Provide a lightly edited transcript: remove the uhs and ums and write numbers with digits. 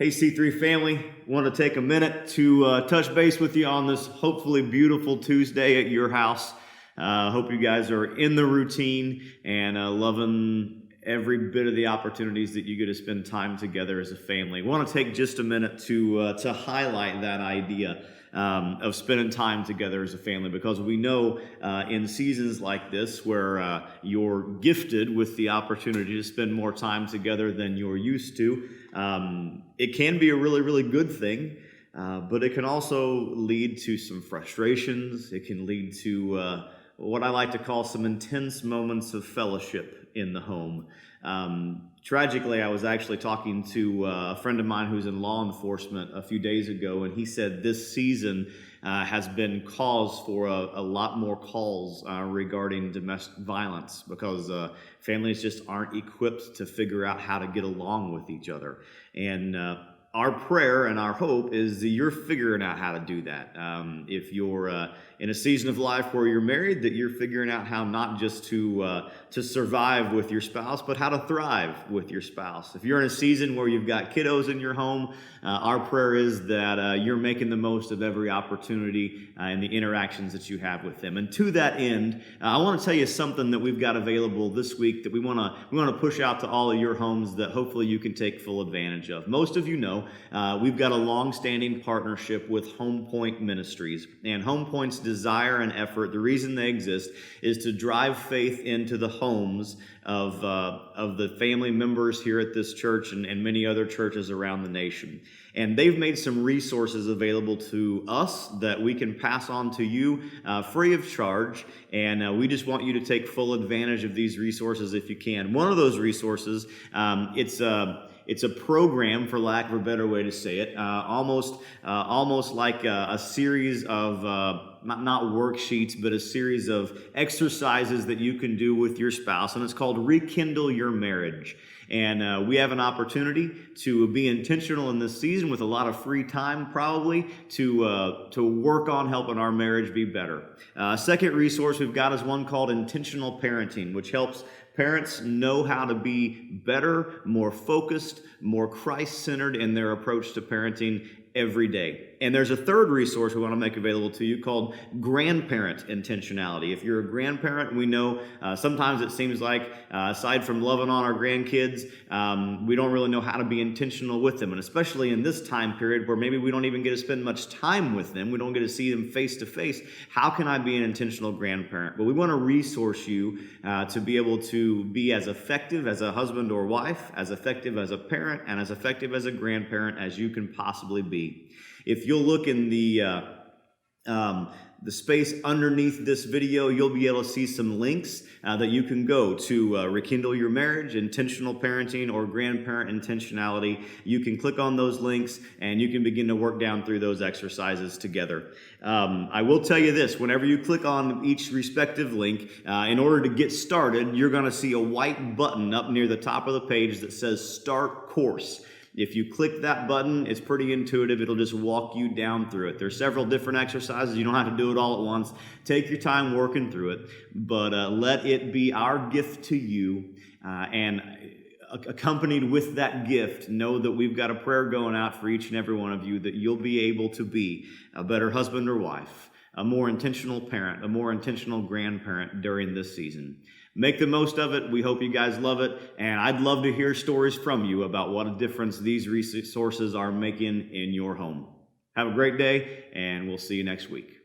Hey C3 family, want to take a minute to touch base with you on this hopefully beautiful Tuesday at your house. Hope you guys are in the routine and loving every bit of the opportunities that you get to spend time together as a family. Want to take just a minute to highlight that idea of spending time together as a family, because we know in seasons like this where you're gifted with the opportunity to spend more time together than you're used to, it can be a really, really good thing, but it can also lead to some frustrations. It can lead to what I like to call some intense moments of fellowship in the home. Tragically, I was actually talking to a friend of mine who's in law enforcement a few days ago, and he said this season has been cause for a lot more calls regarding domestic violence, because families just aren't equipped to figure out how to get along with each other. And our prayer and our hope is that you're figuring out how to do that. If you're in a season of life where you're married, that you're figuring out how not just to survive with your spouse, but how to thrive with your spouse. If you're in a season where you've got kiddos in your home, our prayer is that you're making the most of every opportunity and the interactions that you have with them. And to that end, I want to tell you something that we've got available this week that we want to push out to all of your homes that hopefully you can take full advantage of. Most of you know we've got a long-standing partnership with Home Point Ministries, and Home Point's desire and effort, the reason they exist, is to drive faith into the homes of the family members here at this church and many other churches around the nation. And they've made some resources available to us that we can pass on to you free of charge, and we just want you to take full advantage of these resources if you can. One of those resources, it's a program, for lack of a better way to say it, almost like a series of not worksheets, but a series of exercises that you can do with your spouse, and it's called Rekindle Your Marriage. And we have an opportunity to be intentional in this season with a lot of free time, probably, to work on helping our marriage be better. Second resource we've got is one called Intentional Parenting, which helps parents know how to be better, more focused, more Christ-centered in their approach to parenting every day. And there's a third resource we want to make available to you called Grandparent Intentionality. If you're a grandparent, we know sometimes it seems like aside from loving on our grandkids, we don't really know how to be intentional with them. And especially in this time period where maybe we don't even get to spend much time with them, we don't get to see them face to face, how can I be an intentional grandparent? Well, we want to resource you to be able to be as effective as a husband or wife, as effective as a parent, and as effective as a grandparent as you can possibly be. If you'll look in the space underneath this video, you'll be able to see some links that you can go to Rekindle Your Marriage, Intentional Parenting, or Grandparent Intentionality. You can click on those links and you can begin to work down through those exercises together. I will tell you this, whenever you click on each respective link, in order to get started, you're going to see a white button up near the top of the page that says Start Course. If you click that button, it's pretty intuitive. It'll just walk you down through it. There's several different exercises. You don't have to do it all at once. Take your time working through it, but let it be our gift to you. And accompanied with that gift, know that we've got a prayer going out for each and every one of you that you'll be able to be a better husband or wife, a more intentional parent, a more intentional grandparent during this season. Make the most of it. We hope you guys love it. And I'd love to hear stories from you about what a difference these resources are making in your home. Have a great day, and we'll see you next week.